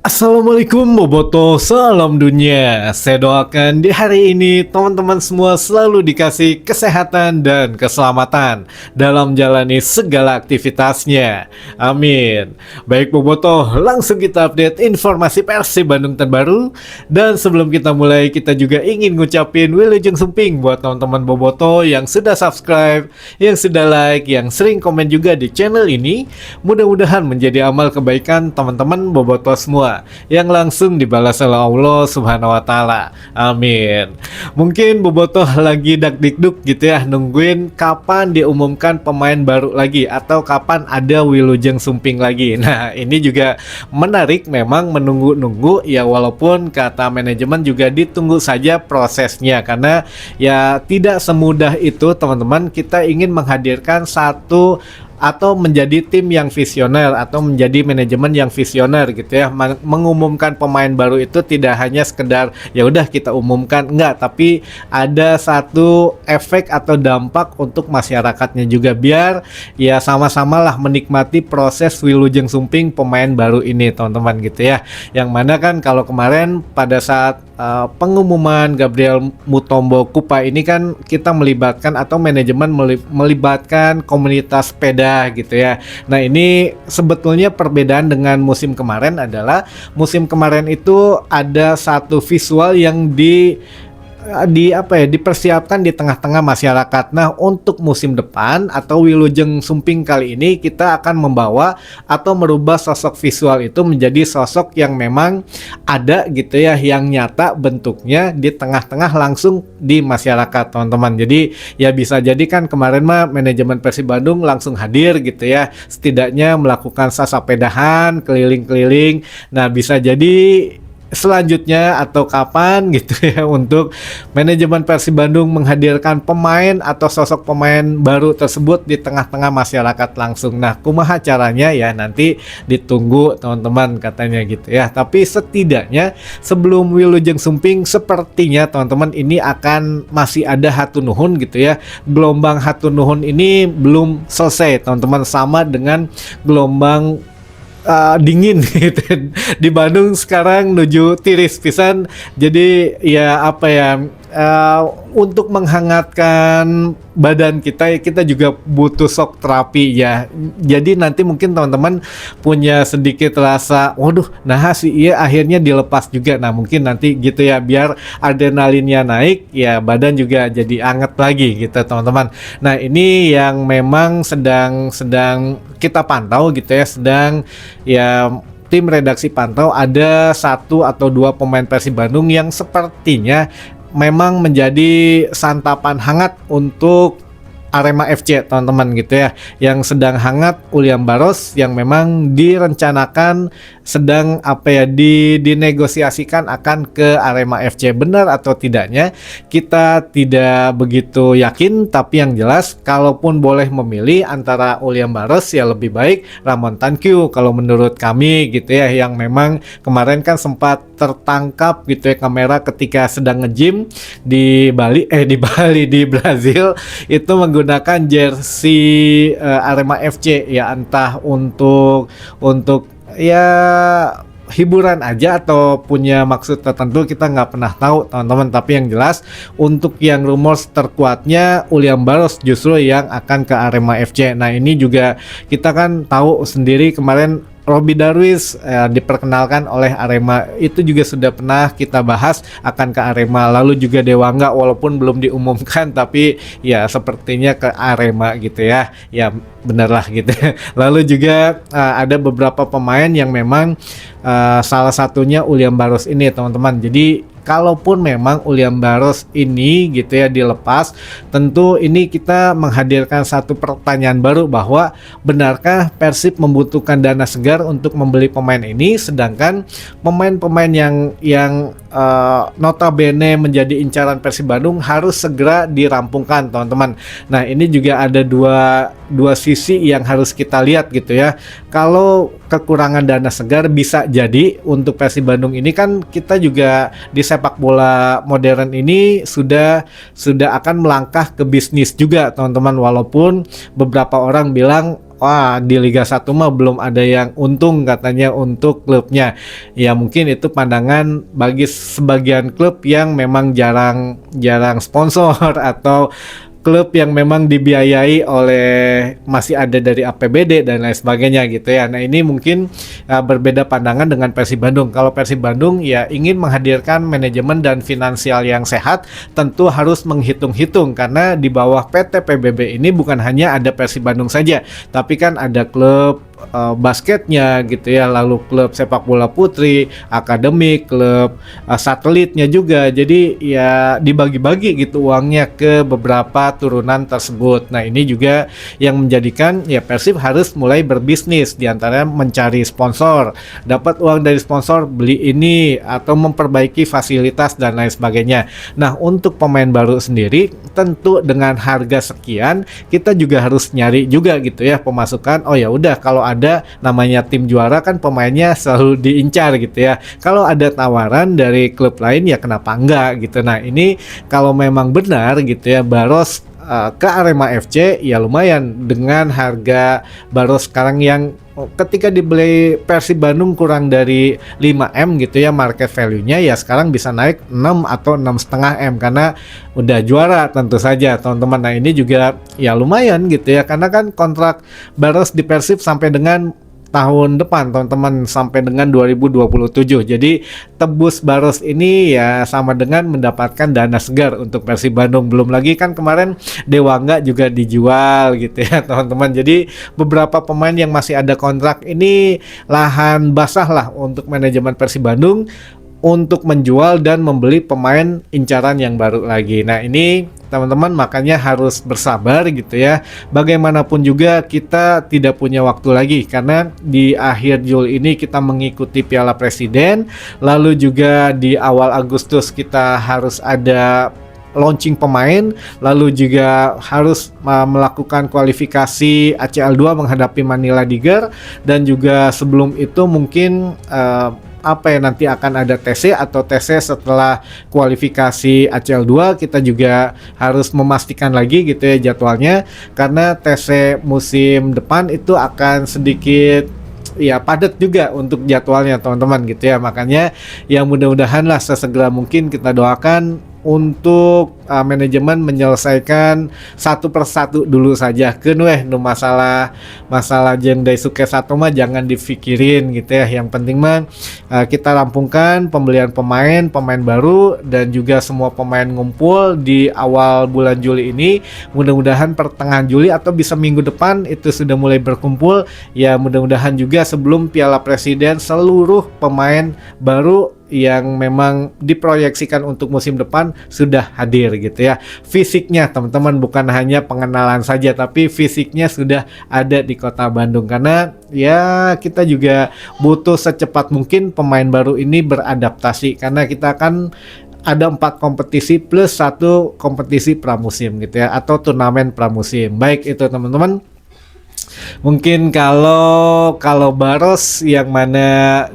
Assalamualaikum Boboto, salam dunia. Saya doakan di hari ini teman-teman semua selalu dikasih kesehatan dan keselamatan dalam jalani segala aktivitasnya. Amin. Baik Boboto, langsung kita update informasi Persib Bandung terbaru. Dan sebelum kita mulai, kita juga ingin ngucapin Wilujeng Sumping buat teman-teman Boboto yang sudah subscribe, yang sudah like, yang sering komen juga di channel ini. Mudah-mudahan menjadi amal kebaikan teman-teman Boboto semua yang langsung dibalas oleh Allah Subhanahu wa taala. Amin. Mungkin Bobotoh lagi dak-dikduk gitu ya, nungguin kapan diumumkan pemain baru lagi atau kapan ada Wilujeng Sumping lagi. Nah, ini juga menarik, memang menunggu-nunggu ya, walaupun kata manajemen juga ditunggu saja prosesnya karena ya tidak semudah itu teman-teman. Kita ingin menghadirkan satu atau menjadi tim yang visioner atau menjadi manajemen yang visioner gitu ya. Mengumumkan pemain baru itu tidak hanya sekedar ya udah kita umumkan, enggak, tapi ada satu efek atau dampak untuk masyarakatnya juga, biar ya sama-sama lah menikmati proses Wilujeng Sumping pemain baru ini teman-teman gitu ya. Yang mana kan kalau kemarin pada saat pengumuman Gabriel Mutombo Kupa ini kan kita melibatkan atau manajemen melibatkan komunitas sepeda gitu ya. Nah, ini sebetulnya perbedaan dengan musim kemarin adalah musim kemarin itu ada satu visual yang dipersiapkan di tengah-tengah masyarakat. Nah, untuk musim depan atau Wilujeng Sumping kali ini kita akan membawa atau merubah sosok visual itu menjadi sosok yang memang ada gitu ya, yang nyata bentuknya di tengah-tengah langsung di masyarakat teman-teman. Jadi ya bisa jadi kan kemarin mah manajemen Persib Bandung langsung hadir gitu ya, setidaknya melakukan sasapedahan keliling-keliling. Nah, bisa jadi selanjutnya atau kapan gitu ya untuk manajemen Persib Bandung menghadirkan pemain atau sosok pemain baru tersebut di tengah-tengah masyarakat langsung. Nah, kumaha caranya ya nanti ditunggu teman-teman katanya gitu ya. Tapi setidaknya sebelum Wilujeng Sumping sepertinya teman-teman ini akan masih ada hatur-nuhun gitu ya. Gelombang hatur-nuhun ini belum selesai teman-teman, sama dengan gelombang dingin gitu di Bandung sekarang menuju tiris pisan. Jadi ya apa ya, untuk menghangatkan badan kita juga butuh shock terapi ya. Jadi nanti mungkin teman-teman punya sedikit rasa waduh nah sih iya akhirnya dilepas juga. Nah, mungkin nanti gitu ya, biar adrenalinnya naik ya, badan juga jadi anget lagi gitu teman-teman. Nah, ini yang memang sedang kita pantau gitu ya, sedang ya tim redaksi pantau ada 1 atau 2 pemain Persib Bandung yang sepertinya memang menjadi santapan hangat untuk Arema FC teman-teman gitu ya. Yang sedang hangat Uliam Baros yang memang direncanakan sedang dinegosiasikan akan ke Arema FC. Benar atau tidaknya kita tidak begitu yakin, tapi yang jelas kalaupun boleh memilih antara Uliam Baros ya lebih baik Ramon Tankyu kalau menurut kami gitu ya, yang memang kemarin kan sempat tertangkap gitu ya kamera ketika sedang nge-gym di Brazil itu menggunakan jersey Arema FC ya, entah untuk ya hiburan aja atau punya maksud tertentu, kita nggak pernah tahu teman-teman. Tapi yang jelas untuk yang rumors terkuatnya Uliam Baros justru yang akan ke Arema FC. Nah, ini juga kita kan tahu sendiri kemarin Robby Darwish diperkenalkan oleh Arema, itu juga sudah pernah kita bahas akan ke Arema. Lalu juga Dewangga walaupun belum diumumkan tapi ya sepertinya ke Arema gitu ya. Ya bener lah gitu. Lalu juga ada beberapa pemain yang memang salah satunya Uliam Baros ini teman-teman. Jadi kalaupun memang Uliam Baros ini gitu ya dilepas, tentu ini kita menghadirkan satu pertanyaan baru bahwa benarkah Persib membutuhkan dana segar untuk membeli pemain ini, sedangkan pemain-pemain yang notabene menjadi incaran Persib Bandung harus segera dirampungkan teman-teman. Nah, ini juga ada dua sisi yang harus kita lihat gitu ya. Kalau kekurangan dana segar bisa jadi untuk Persib Bandung ini kan kita juga di sepak bola modern ini sudah akan melangkah ke bisnis juga teman-teman, walaupun beberapa orang bilang wah di Liga 1 mah belum ada yang untung katanya untuk klubnya. Ya mungkin itu pandangan bagi sebagian klub yang memang jarang sponsor atau klub yang memang dibiayai oleh masih ada dari APBD dan lain sebagainya gitu ya. Nah ini mungkin berbeda pandangan dengan Persib Bandung. Kalau Persib Bandung ya ingin menghadirkan manajemen dan finansial yang sehat, tentu harus menghitung-hitung karena di bawah PT PBB ini bukan hanya ada Persib Bandung saja, tapi kan ada klub basketnya gitu ya, lalu klub sepak bola putri, akademik, klub satelitnya juga. Jadi ya dibagi-bagi gitu uangnya ke beberapa turunan tersebut. Nah ini juga yang menjadikan ya Persib harus mulai berbisnis, diantaranya mencari sponsor, dapat uang dari sponsor, beli ini atau memperbaiki fasilitas dan lain sebagainya. Nah untuk pemain baru sendiri tentu dengan harga sekian kita juga harus nyari juga gitu ya pemasukan. Oh ya udah, kalau ada namanya tim juara kan pemainnya selalu diincar gitu ya. Kalau ada tawaran dari klub lain ya kenapa enggak gitu. Nah ini kalau memang benar gitu ya Baros ke Arema FC ya lumayan dengan harga Baros sekarang yang ketika dibeli Persib Bandung kurang dari 5M gitu ya market value-nya, ya sekarang bisa naik 6 atau 6,5M karena udah juara tentu saja teman-teman. Nah ini juga ya lumayan gitu ya karena kan kontrak Baros di Persib sampai dengan tahun depan teman-teman, sampai dengan 2027. Jadi tebus Baros ini ya sama dengan mendapatkan dana segar untuk Persib Bandung. Belum lagi kan kemarin Dewangga juga dijual gitu ya teman-teman. Jadi beberapa pemain yang masih ada kontrak ini lahan basah lah untuk manajemen Persib Bandung untuk menjual dan membeli pemain incaran yang baru lagi. Nah ini teman-teman makanya harus bersabar gitu ya. Bagaimanapun juga kita tidak punya waktu lagi karena di akhir Juli ini kita mengikuti Piala Presiden, lalu juga di awal Agustus kita harus ada launching pemain, lalu juga harus melakukan kualifikasi ACL2 menghadapi Manila Tiger, dan juga sebelum itu mungkin nanti akan ada TC atau TC setelah kualifikasi ACL2. Kita juga harus memastikan lagi gitu ya jadwalnya, karena TC musim depan itu akan sedikit ya padat juga untuk jadwalnya teman-teman gitu ya. Makanya ya mudah-mudahan lah sesegera mungkin kita doakan untuk manajemen menyelesaikan satu persatu dulu saja. Masalah jeung Daisuke Sato mah jangan dipikirin gitu ya. Yang penting mah kita rampungkan pembelian pemain baru dan juga semua pemain ngumpul di awal bulan Juli ini. Mudah-mudahan pertengahan Juli atau bisa minggu depan itu sudah mulai berkumpul. Ya mudah-mudahan juga sebelum Piala Presiden seluruh pemain baru yang memang diproyeksikan untuk musim depan sudah hadir gitu ya. Fisiknya teman-teman, bukan hanya pengenalan saja tapi fisiknya sudah ada di Kota Bandung, karena ya kita juga butuh secepat mungkin pemain baru ini beradaptasi, karena kita kan ada 4 kompetisi plus 1 kompetisi pramusim gitu ya, atau turnamen pramusim. Baik itu teman-teman. Mungkin kalau Baros yang mana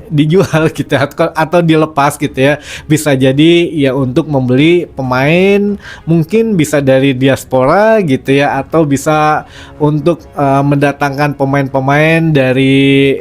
dijual gitu atau dilepas gitu ya, bisa jadi ya untuk membeli pemain, mungkin bisa dari diaspora gitu ya, atau bisa untuk mendatangkan pemain-pemain dari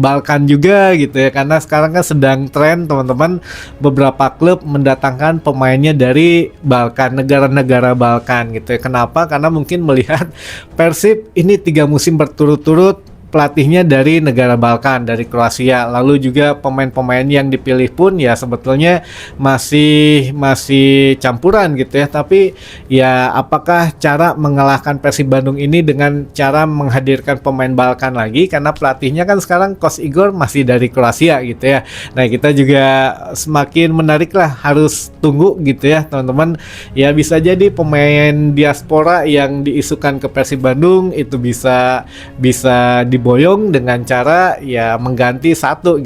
Balkan juga gitu ya, karena sekarang kan sedang tren teman-teman beberapa klub mendatangkan pemainnya dari Balkan, negara-negara Balkan gitu ya. Kenapa? Karena mungkin melihat Persib ini 3 musim berturut-turut pelatihnya dari negara Balkan, dari Kroasia, lalu juga pemain-pemain yang dipilih pun ya sebetulnya masih campuran gitu ya. Tapi ya apakah cara mengalahkan Persib Bandung ini dengan cara menghadirkan pemain Balkan lagi, karena pelatihnya kan sekarang Coach Igor masih dari Kroasia gitu ya. Nah kita juga semakin menarik lah, harus tunggu gitu ya teman-teman. Ya bisa jadi pemain diaspora yang diisukan ke Persib Bandung itu bisa diboyong dengan cara ya mengganti satu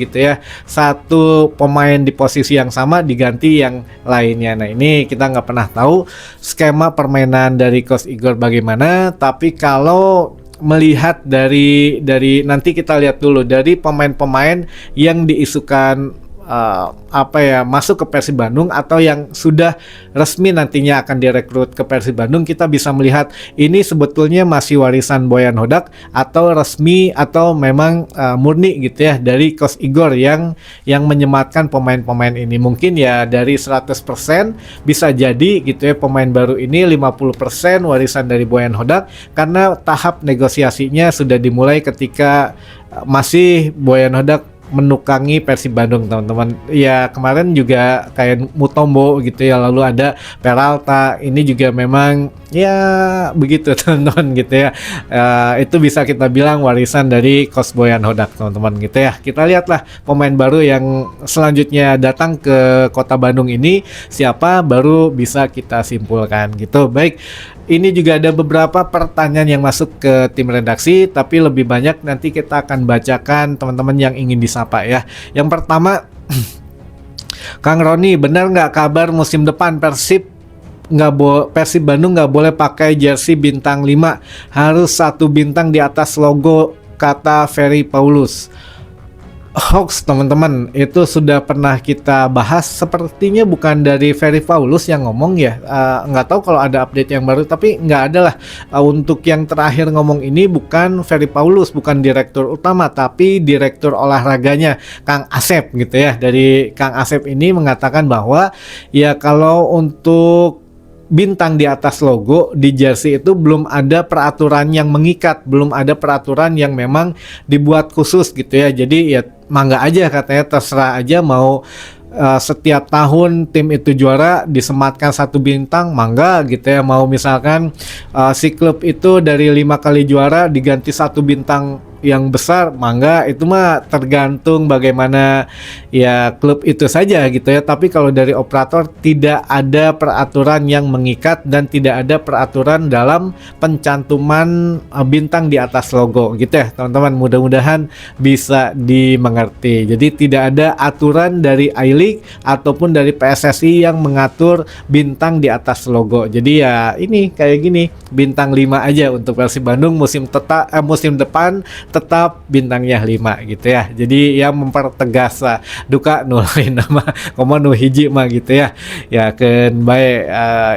pemain di posisi yang sama diganti yang lainnya. Nah ini kita nggak pernah tahu skema permainan dari Coach Igor bagaimana, tapi kalau melihat dari nanti kita lihat dulu dari pemain-pemain yang diisukan apa ya, masuk ke Persib Bandung atau yang sudah resmi nantinya akan direkrut ke Persib Bandung, kita bisa melihat ini sebetulnya masih warisan Boyan Hodak atau resmi atau memang murni gitu ya dari Coach Igor yang menyematkan pemain-pemain ini. Mungkin ya dari 100% bisa jadi gitu ya pemain baru ini 50% warisan dari Boyan Hodak, karena tahap negosiasinya sudah dimulai ketika masih Boyan Hodak menukangi Persib Bandung, teman-teman. Ya kemarin juga kayak Mutombo gitu ya, lalu ada Peralta, ini juga memang ya begitu teman-teman gitu ya. Itu bisa kita bilang warisan dari Coach Boyan Hodak, teman-teman gitu ya. Kita lihatlah pemain baru yang selanjutnya datang ke Kota Bandung ini siapa, baru bisa kita simpulkan gitu. Baik, ini juga ada beberapa pertanyaan yang masuk ke tim redaksi, tapi lebih banyak nanti kita akan bacakan teman-teman yang ingin disapa ya. Yang pertama, Kang Roni, benar nggak kabar musim depan Persib Bandung nggak boleh pakai jersey bintang 5, harus 1 bintang di atas logo, kata Ferry Paulus. Hoax teman-teman, itu sudah pernah kita bahas, sepertinya bukan dari Ferry Paulus yang ngomong ya, nggak tahu kalau ada update yang baru, tapi nggak ada lah. Untuk yang terakhir ngomong ini bukan Ferry Paulus, bukan direktur utama, tapi direktur olahraganya Kang Asep gitu ya. Dari Kang Asep ini mengatakan bahwa ya kalau untuk bintang di atas logo di jersey itu belum ada peraturan yang mengikat, belum ada peraturan yang memang dibuat khusus gitu ya. Jadi ya mangga aja katanya, terserah aja mau setiap tahun tim itu juara disematkan 1 bintang, mangga gitu ya. Mau misalkan si klub itu dari 5 kali juara diganti 1 bintang yang besar, mangga, itu mah tergantung bagaimana ya klub itu saja gitu ya. Tapi kalau dari operator tidak ada peraturan yang mengikat dan tidak ada peraturan dalam pencantuman bintang di atas logo gitu ya teman-teman. Mudah-mudahan bisa dimengerti. Jadi tidak ada aturan dari I-League ataupun dari PSSI yang mengatur bintang di atas logo. Jadi ya ini kayak gini, bintang 5 aja untuk Persib Bandung musim depan tetap bintangnya 5 gitu ya. Jadi yang mempertegas duka nu lain nama komo nu hiji mah gitu ya. Ya kan baik,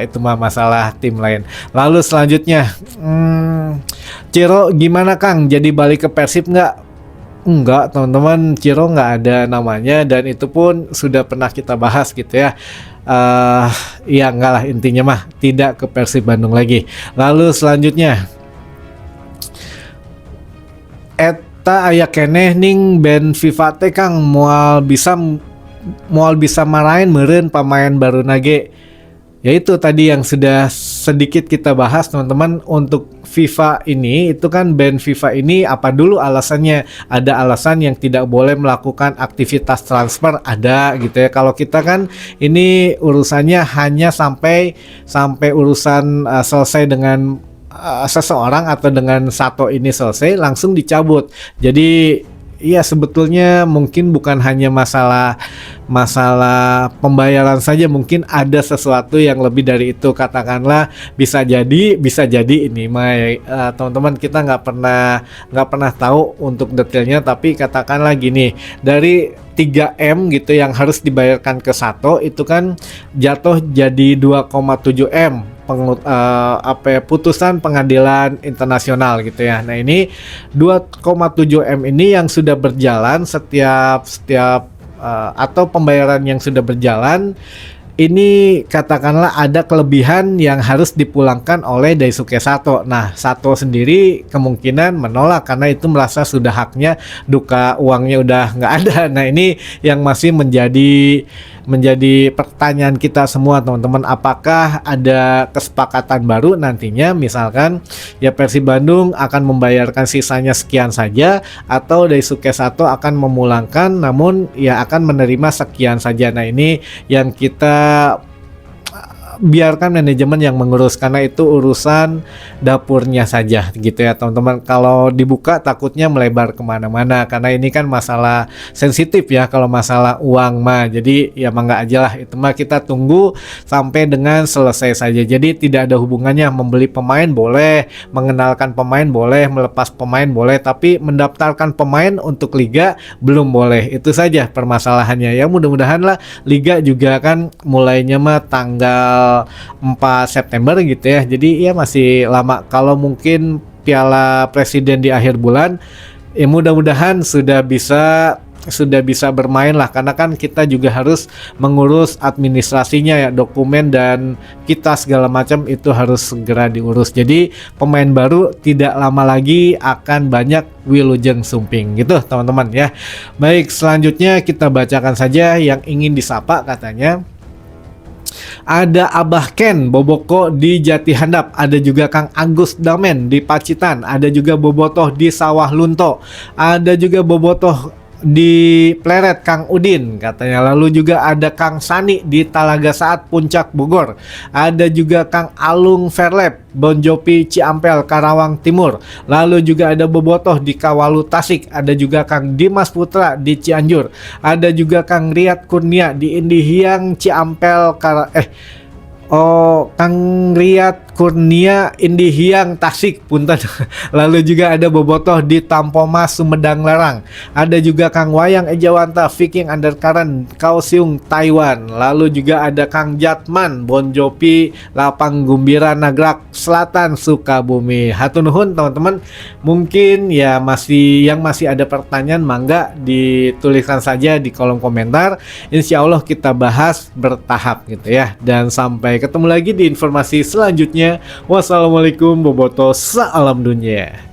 itu mah masalah tim lain. Lalu selanjutnya Ciro gimana Kang, jadi balik ke Persib nggak? Enggak teman-teman, Ciro nggak ada namanya dan itu pun sudah pernah kita bahas gitu ya. Ya enggak lah, intinya mah tidak ke Persib Bandung lagi. Lalu selanjutnya eta aya keneh ning band FIFA teh Kang moal bisa marahin meureun pamain baru nage. Yaitu tadi yang sudah sedikit kita bahas teman-teman. Untuk FIFA ini, itu kan band FIFA ini apa dulu alasannya? Ada alasan yang tidak boleh melakukan aktivitas transfer, ada gitu ya. Kalau kita kan ini urusannya hanya sampai urusan selesai dengan seseorang atau dengan satu ini selesai langsung dicabut. Jadi iya sebetulnya mungkin bukan hanya masalah pembayaran saja, mungkin ada sesuatu yang lebih dari itu. Katakanlah bisa jadi ini mah teman-teman, kita nggak pernah tahu untuk detailnya, tapi katakanlah gini, dari 3M gitu yang harus dibayarkan ke Sato itu kan jatuh jadi 2,7 M putusan pengadilan internasional gitu ya. Nah ini 2,7 M ini yang sudah berjalan setiap atau pembayaran yang sudah berjalan ini, katakanlah ada kelebihan yang harus dipulangkan oleh Daisuke Sato. Nah, Sato sendiri kemungkinan menolak karena itu merasa sudah haknya, duka uangnya udah nggak ada. Nah, ini yang masih menjadi pertanyaan kita semua teman-teman. Apakah ada kesepakatan baru nantinya, misalkan ya Persib Bandung akan membayarkan sisanya sekian saja, atau Daisuke Sato akan memulangkan namun ya akan menerima sekian saja. Nah, ini yang kita biarkan manajemen yang mengurus karena itu urusan dapurnya saja gitu ya teman-teman. Kalau dibuka takutnya melebar kemana-mana karena ini kan masalah sensitif ya kalau masalah uang mah. Jadi ya mangga aja lah, itu mah kita tunggu sampai dengan selesai saja. Jadi tidak ada hubungannya, membeli pemain boleh, mengenalkan pemain boleh, melepas pemain boleh, tapi mendaftarkan pemain untuk liga belum boleh. Itu saja permasalahannya ya. Mudah-mudahan lah liga juga kan mulainya mah tanggal 4 September gitu ya. Jadi ya masih lama. Kalau mungkin Piala Presiden di akhir bulan, ya mudah-mudahan sudah bisa bermain lah, karena kan kita juga harus mengurus administrasinya ya, dokumen dan kita segala macam itu harus segera diurus. Jadi pemain baru tidak lama lagi akan banyak Wilujeng Sumping gitu teman-teman ya. Baik, selanjutnya kita bacakan saja yang ingin disapa. Katanya ada Abah Ken Boboko di Jati Handap, ada juga Kang Agus Damen di Pacitan, ada juga Bobotoh di Sawah Lunto, ada juga Bobotoh di Pleret Kang Udin katanya. Lalu juga ada Kang Sani di Talaga Saat Puncak Bogor, ada juga Kang Alung Verlep Bonjopi Ciampel Karawang Timur, lalu juga ada Bobotoh di Kawalu Tasik, ada juga Kang Dimas Putra di Cianjur, ada juga Kang Riyad Kurnia di Indihiang Ciampel Kang Riyad Kurnia Indihiang Tasik punten. Lalu juga ada Bobotoh di Tampoma Sumedang Larang, ada juga Kang Wayang Ejawanta Viking Undercurrent Kaohsiung Taiwan, lalu juga ada Kang Jatman Bonjopi Lapang Gumbira Nagrak Selatan Sukabumi. Hatur nuhun teman-teman. Mungkin ya yang masih ada pertanyaan, mangga dituliskan saja di kolom komentar. Insya Allah kita bahas bertahap gitu ya. Dan sampai ketemu lagi di informasi selanjutnya. Wassalamualaikum, bobotoh, salam dunia.